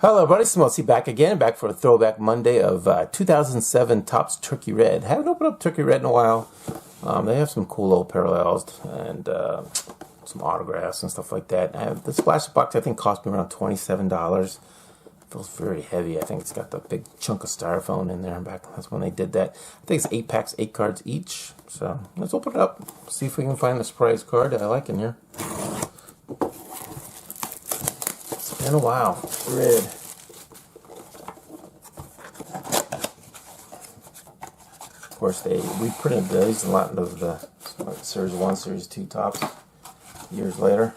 Hello everybody, Smoltzy back for a throwback Monday of 2007 Topps Turkey Red. Haven't opened up Turkey Red in a while. They have some cool little parallels and some autographs and stuff like that. The splash box I think cost me around $27. Feels very heavy. I think it's got the big chunk of styrofoam in there. That's when they did that. I think it's 8 packs, 8 cards each. So let's open it up, see if we can find the surprise card that I like in here. It's been a while. Red. Of course, we printed these a lot of the Series 1, Series 2 Topps years later.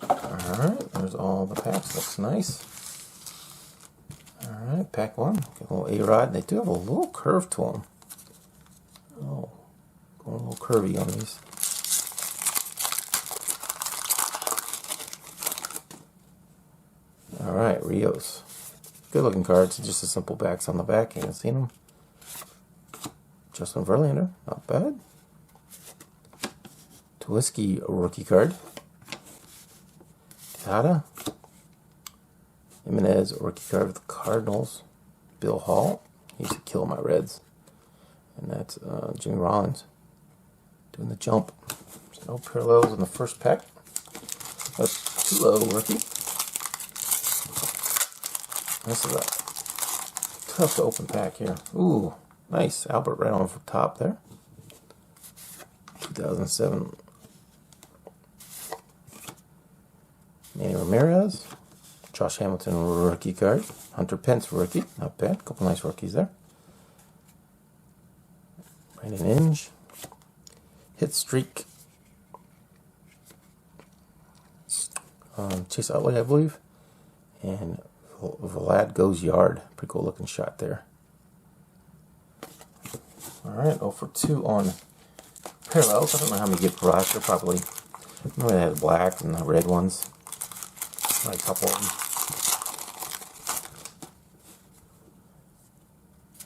Alright, there's all the packs. Looks nice. Alright, pack 1. Get a little A-Rod. They do have a little curve to them. Oh, going a little curvy on these. Alright, Rios. Good looking cards. Just a simple backs on the back. You haven't seen them. Justin Verlander. Not bad. Tulowitzki rookie card. Tejada. Jimenez rookie card with the Cardinals. Bill Hall. He used to kill my Reds. And that's Jimmy Rollins doing the jump. So no parallels in the first pack. That's Tulo rookie. This is a tough to open pack here. Ooh, nice. Albert right on the top there. 2007. Manny Ramirez. Josh Hamilton rookie card. Hunter Pence rookie. Not bad. Couple nice rookies there. Brandon Inge. Hit streak. Chase Utley, I believe. And Vlad goes yard. Pretty cool looking shot there. Alright, 0 for 2 on parallels. I don't know how many get per roster. Probably. I know they had the black and the red ones. Like a couple of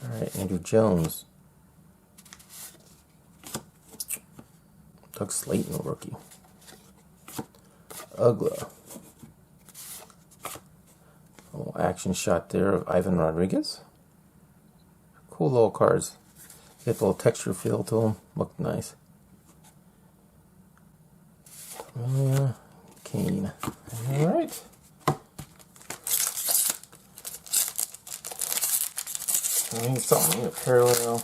them. Alright, Andrew Jones. Doug Slayton, rookie. Ugla. Little action shot there of Ivan Rodriguez. Cool little cards. Get a little texture feel to them. Look nice. Kane. Alright. I need something in a parallel.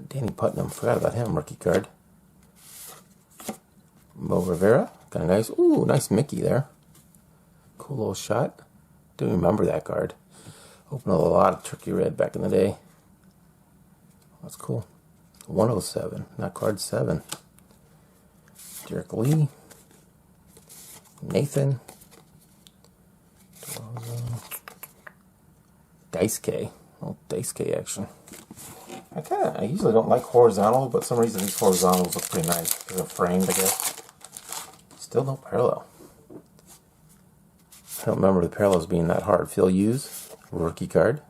Danny Putnam. Forgot about him. Rookie card. Mo Rivera, kind of nice. Ooh, nice Mickey there. Cool little shot. Do remember that card. Opened a lot of Turkey Red back in the day. That's cool. 107, not card 7. Derek Lee. Nathan. Dice K. Oh, Dice K action. I usually don't like horizontal, but for some reason these horizontals look pretty nice. They're framed, I guess. Still no parallel. I don't remember the parallels being that hard. Phil Hughes, rookie card.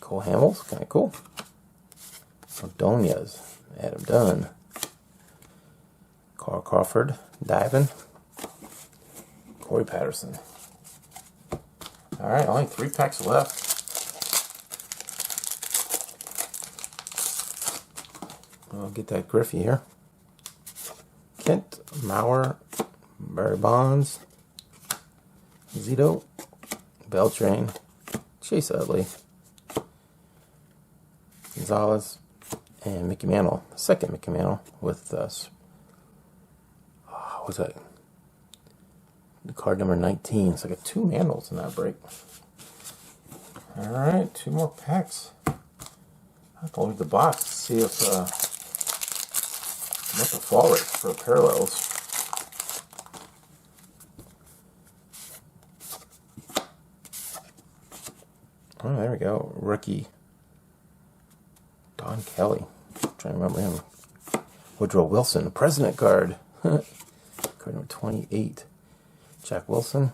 Cole Hamels, kind of cool. Ordonez, Adam Dunn. Carl Crawford, diving. Corey Patterson. Alright, only 3 packs left. I'll get that Griffey here. Kent, Mauer, Barry Bonds, Zito, Beltran, Chase Utley, Gonzalez, and Mickey Mantle. The second Mickey Mantle with us. What's that? The card number 19. It's like a 2 Mantles in that break. Alright, 2 more packs. I have to leave the box to see if what the fall rate for parallels. Oh, there we go. Rookie Don Kelly. I'm trying to remember him. Woodrow Wilson, the President card. Card number 28. Jack Wilson.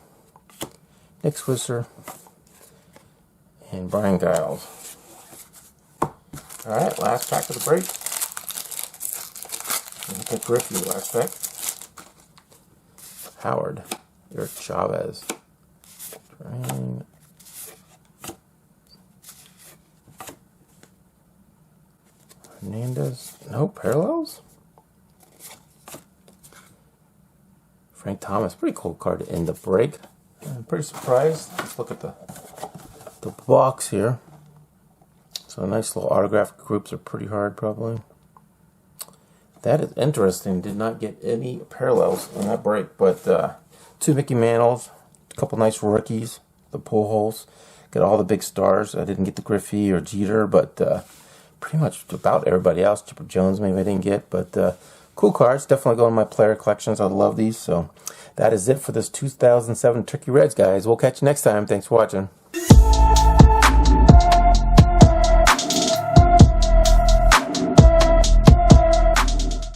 Nick Swisher. And Brian Giles. Alright, last pack of the break. Nick Griffey last pack. Howard, Eric Chavez, Train. Hernandez, no parallels. Frank Thomas, pretty cool card to end the break. I'm pretty surprised. Let's look at the box here. So nice little autograph groups are pretty hard probably. That is interesting. Did not get any parallels on that break, but 2 Mickey Mantles, a couple nice rookies, the Pujols, got all the big stars. I didn't get the Griffey or Jeter, but pretty much about everybody else. Chipper Jones maybe I didn't get, but cool cards. Definitely go in my player collections. I love these. So that is it for this 2007 Turkey Reds, guys. We'll catch you next time. Thanks for watching.